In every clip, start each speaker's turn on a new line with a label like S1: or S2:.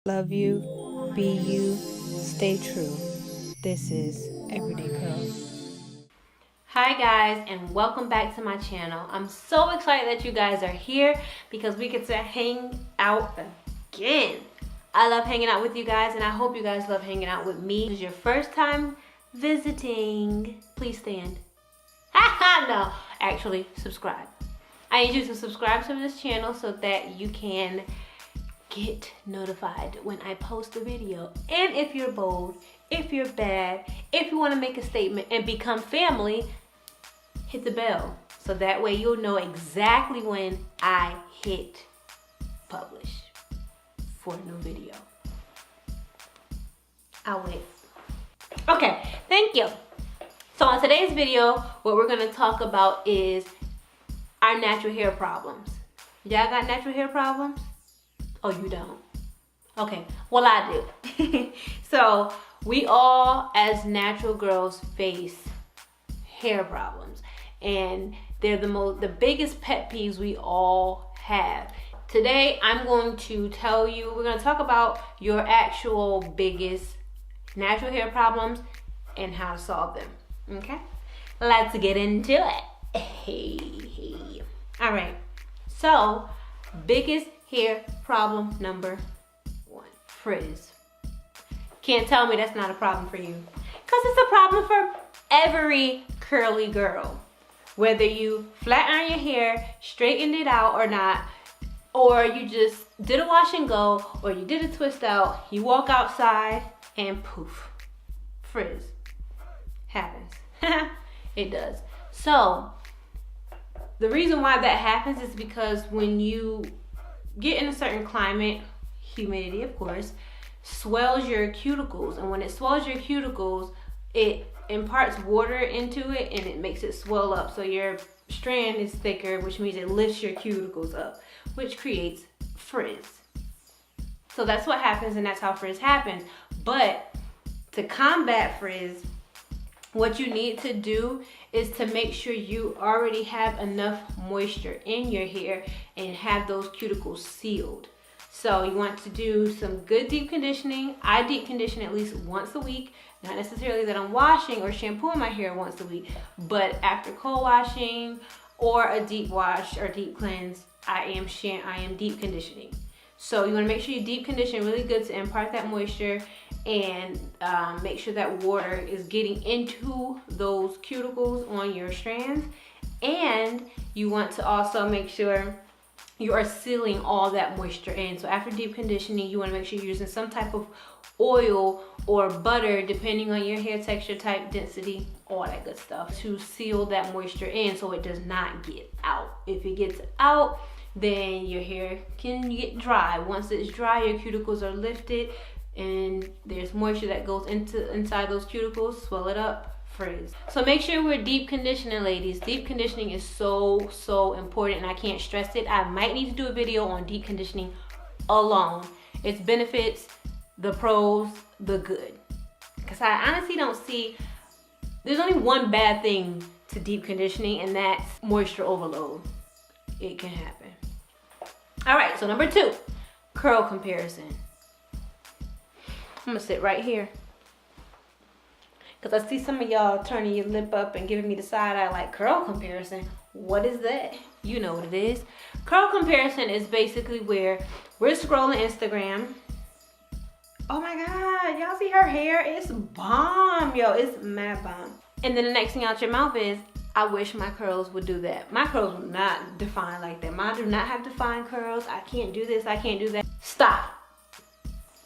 S1: Love you, be you, stay true. This is Everyday Curl.
S2: Hi guys, and welcome back to my channel. I'm so excited that you guys are here because we get to hang out again. I love hanging out with you guys, and I hope you guys love hanging out with me. If this is your first time visiting, please stand. No, actually subscribe. I need you to subscribe to this channel so that you can get notified when I post a video. And if you're bold, if you're bad, if you want to make a statement and become family, hit the bell so that way you'll know exactly when I hit publish for a new video. I'll wait. Okay, thank you. So on today's video, what we're going to talk about is our natural hair problems. Y'all got natural hair problems? Oh, you don't? Okay, well I do. So we all as natural girls face hair problems, and they're the biggest pet peeves we all have. Today I'm going to tell you, we're going to talk about your actual biggest natural hair problems and how to solve them. Okay, let's get into it. Hey. All right, so biggest hair problem number 1, frizz. Can't tell me that's not a problem for you, because it's a problem for every curly girl. Whether you flat iron your hair, straightened it out or not, or you just did a wash and go, or you did a twist out, you walk outside and poof, frizz happens. It does. So the reason why that happens is because when you get in a certain climate, humidity of course, swells your cuticles, and when it swells your cuticles, it imparts water into it and it makes it swell up, so your strand is thicker, which means it lifts your cuticles up, which creates frizz. So that's what happens, and that's how frizz happens. But to combat frizz, what you need to do is to make sure you already have enough moisture in your hair and have those cuticles sealed. So you want to do some good deep conditioning. I deep condition at least once a week. Not necessarily that I'm washing or shampooing my hair once a week, but after cold washing or a deep wash or deep cleanse, I am deep conditioning. So you want to make sure you deep condition really good to impart that moisture and make sure that water is getting into those cuticles on your strands. And you want to also make sure you are sealing all that moisture in. So after deep conditioning, you want to make sure you're using some type of oil or butter, depending on your hair texture type, density, all that good stuff, to seal that moisture in so it does not get out. If it gets out, then your hair can get dry. Once it's dry, your cuticles are lifted and there's moisture that goes inside those cuticles, swell it up, frizz. So make sure we're deep conditioning, ladies. Deep conditioning is so important, and I can't stress it. I might need to do a video on deep conditioning alone. Its benefits, the pros, the good. Because I honestly don't see, there's only one bad thing to deep conditioning, and that's moisture overload. It can happen. All right, so number 2, curl comparison. I'm gonna sit right here, because I see some of y'all turning your lip up and giving me the side eye like, curl comparison? What is that? You know what it is. Curl comparison is basically where we're scrolling Instagram. Oh my God, y'all see her hair? It's bomb, yo, it's mad bomb. And then the next thing out your mouth is, I wish my curls would do that. My curls will not define like that. Mine do not have defined curls. I can't do this, I can't do that. Stop.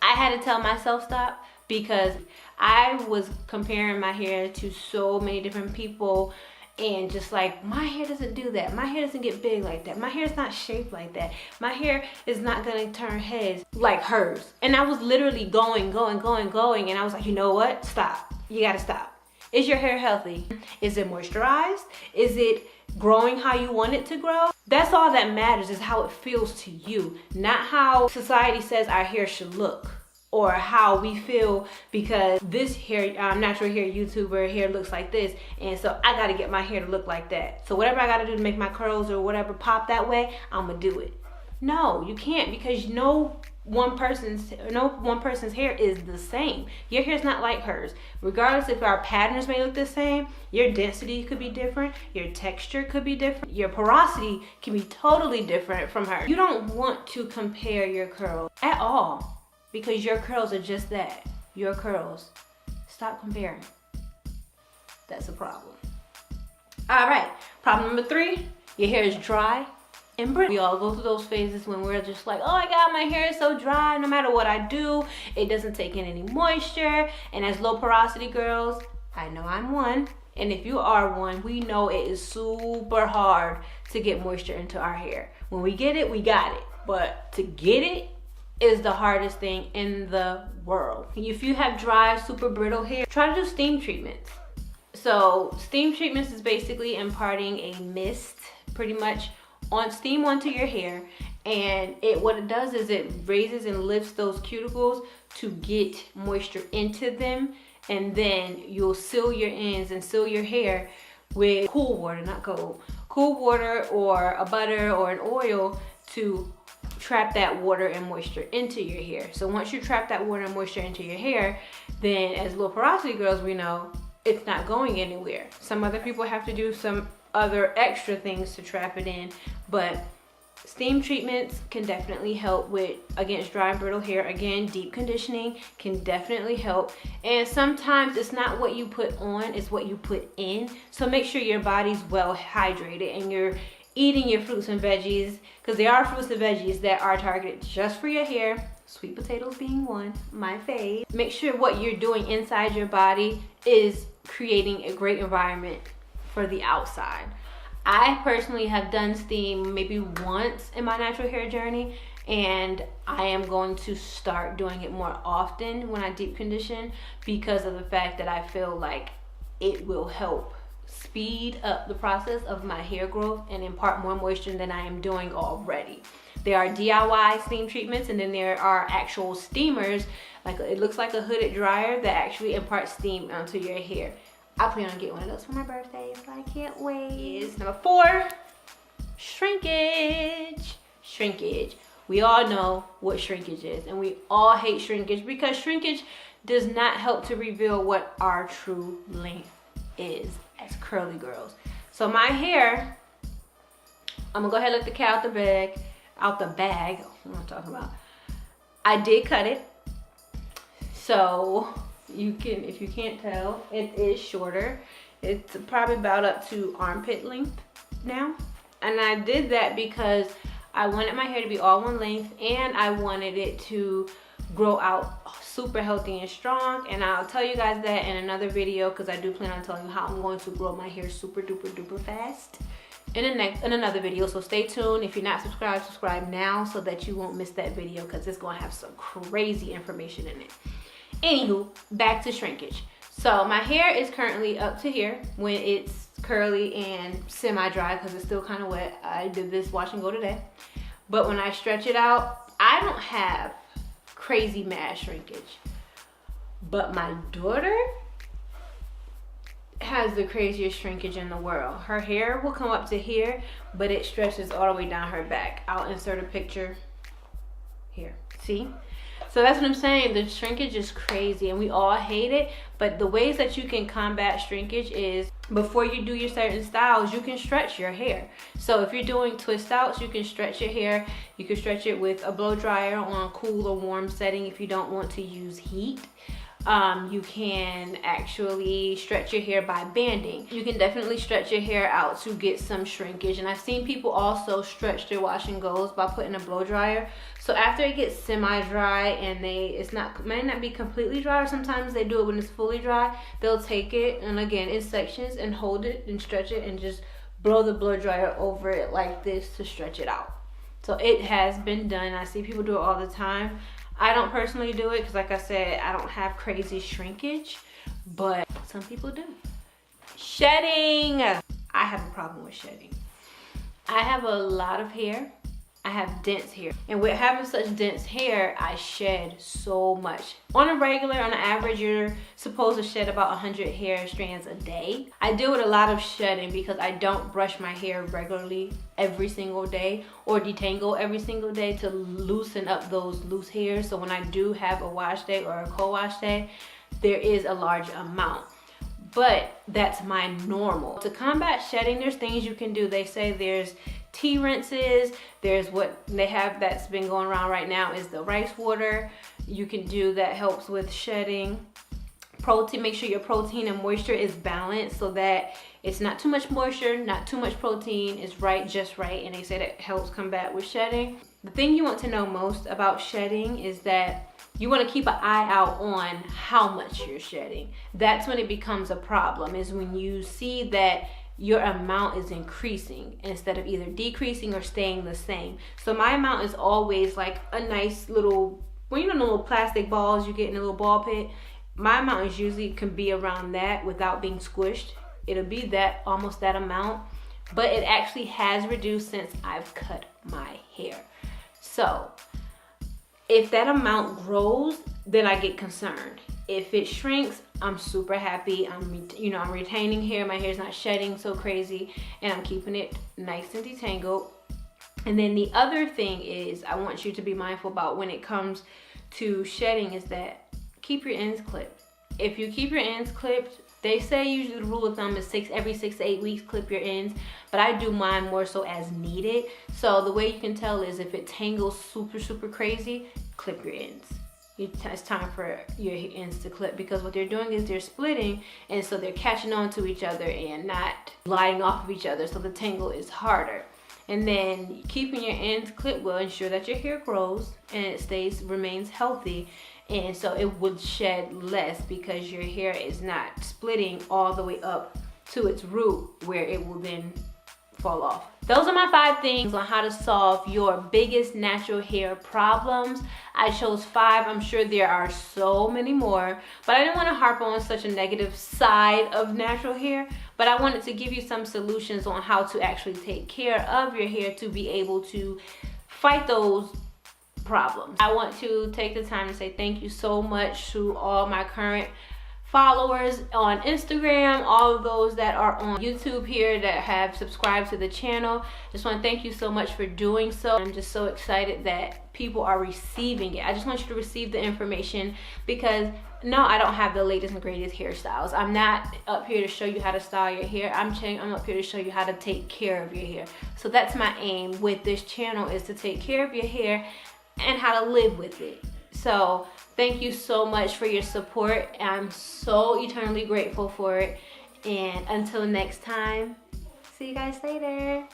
S2: I had to tell myself stop, because I was comparing my hair to so many different people and just like, my hair doesn't do that. My hair doesn't get big like that. My hair is not shaped like that. My hair is not gonna turn heads like hers. And I was literally going. And I was like, you know what? Stop. You gotta stop. Is your hair healthy? Is it moisturized? Is it growing how you want it to grow? That's all that matters, is how it feels to you, not how society says our hair should look, or how we feel because this hair, natural hair YouTuber hair looks like this, and so I gotta get my hair to look like that. So whatever I gotta do to make my curls or whatever pop that way, I'm gonna do it. No, you can't, because one person's hair is the same. Your hair's not like hers. Regardless if our patterns may look the same, your density could be different, your texture could be different, your porosity can be totally different from her. You don't want to compare your curls at all because your curls are just that, your curls. Stop comparing. That's a problem. All right, problem number 3, your hair is dry and brittle. We all go through those phases when we're just like, oh my God, my hair is so dry. No matter what I do, it doesn't take in any moisture. And as low porosity girls, I know I'm one. And if you are one, we know it is super hard to get moisture into our hair. When we get it, we got it. But to get it is the hardest thing in the world. If you have dry, super brittle hair, try to do steam treatments. So steam treatments is basically imparting a mist pretty much on steam onto your hair, and what it does is it raises and lifts those cuticles to get moisture into them, and then you'll seal your ends and seal your hair with cool water, not cold, cool water or a butter or an oil to trap that water and moisture into your hair. So once you trap that water and moisture into your hair, then as low porosity girls, we know it's not going anywhere. Some other people have to do some other extra things to trap it in, but steam treatments can definitely help against dry and brittle hair. Again, deep conditioning can definitely help, and sometimes it's not what you put on, it's what you put in. So make sure your body's well hydrated and you're eating your fruits and veggies, because there are fruits and veggies that are targeted just for your hair, sweet potatoes being one, my fave. Make sure what you're doing inside your body is creating a great environment for the outside. I personally have done steam maybe once in my natural hair journey, and I am going to start doing it more often when I deep condition, because of the fact that I feel like it will help speed up the process of my hair growth and impart more moisture than I am doing already. There are DIY steam treatments, and then there are actual steamers, like it looks like a hooded dryer that actually imparts steam onto your hair. I plan on getting one of those for my birthday, so I can't wait. Number 4, shrinkage. Shrinkage. We all know what shrinkage is, and we all hate shrinkage because shrinkage does not help to reveal what our true length is as curly girls. So my hair, I'm gonna go ahead and let the cat out the bag. What am I talking about? I did cut it. So you can, if you can't tell, it is shorter. It's probably about up to armpit length now. And I did that because I wanted my hair to be all one length, and I wanted it to grow out super healthy and strong. And I'll tell you guys that in another video, because I do plan on telling you how I'm going to grow my hair super duper duper fast in another video. So stay tuned. If you're not subscribed, subscribe now so that you won't miss that video, because it's going to have some crazy information in it. Anywho, back to shrinkage. So my hair is currently up to here when it's curly and semi-dry, because it's still kind of wet. I did this wash and go today. But when I stretch it out, I don't have crazy mad shrinkage. But my daughter has the craziest shrinkage in the world. Her hair will come up to here, but it stretches all the way down her back. I'll insert a picture here. See? So that's what I'm saying. The shrinkage is crazy and we all hate it. But the ways that you can combat shrinkage is, before you do your certain styles, you can stretch your hair. So if you're doing twist outs, you can stretch your hair. You can stretch it with a blow dryer on a cool or warm setting if you don't want to use heat. You can actually stretch your hair by banding. You can definitely stretch your hair out to get some shrinkage. And I've seen people also stretch their wash and goes by putting a blow dryer. So after it gets semi-dry and might not be completely dry, or sometimes they do it when it's fully dry, they'll take it, and again in sections, and hold it and stretch it and just blow the blow dryer over it like this to stretch it out. So it has been done. I see people do it all the time. I don't personally do it because, like I said, I don't have crazy shrinkage, but some people do. Shedding. I have a problem with shedding. I have a lot of hair. I have dense hair. And with having such dense hair, I shed so much. On an average, you're supposed to shed about 100 hair strands a day. I deal with a lot of shedding because I don't brush my hair regularly every single day or detangle every single day to loosen up those loose hairs. So when I do have a wash day or a co-wash day, there is a large amount. But that's my normal. To combat shedding, there's things you can do. They say there's tea rinses, there's what they have that's been going around right now is the rice water. You can do that, helps with shedding. Protein, make sure your protein and moisture is balanced so that it's not too much moisture, not too much protein, it's right, just right, and they say that helps combat with shedding. The thing you want to know most about shedding is that you want to keep an eye out on how much you're shedding. That's when it becomes a problem, is when you see that your amount is increasing instead of either decreasing or staying the same. So my amount is always like a nice little, well, you know the little plastic balls you get in a little ball pit? My amount is usually can be around that without being squished. It'll be that, almost that amount, but it actually has reduced since I've cut my hair. So if that amount grows, then I get concerned. If it shrinks, I'm super happy. I'm retaining hair. My hair's not shedding so crazy, and I'm keeping it nice and detangled. And then the other thing is, I want you to be mindful about when it comes to shedding is that keep your ends clipped. If you keep your ends clipped, they say usually the rule of thumb is every 6 to 8 weeks, clip your ends, but I do mine more so as needed. So the way you can tell is if it tangles super crazy, clip your ends. It's time for your ends to clip, because what they're doing is they're splitting, and so they're catching on to each other and not gliding off of each other, so the tangle is harder. And then keeping your ends clipped will ensure that your hair grows and it remains healthy, and so it would shed less because your hair is not splitting all the way up to its root where it will then fall off. Those are my 5 things on how to solve your biggest natural hair problems. I chose 5. I'm sure there are so many more, but I didn't want to harp on such a negative side of natural hair, but I wanted to give you some solutions on how to actually take care of your hair to be able to fight those problems. I want to take the time to say thank you so much to all my current followers on Instagram, all of those that are on YouTube here that have subscribed to the channel. Just want to thank you so much for doing so. I'm just so excited that people are receiving it. I just want you to receive the information, because no, I don't have the latest and greatest hairstyles. I'm not up here to show you how to style your hair. I'm up here to show you how to take care of your hair. So that's my aim with this channel, is to take care of your hair and how to live with it. So thank you so much for your support. I'm so eternally grateful for it. And until next time, see you guys later.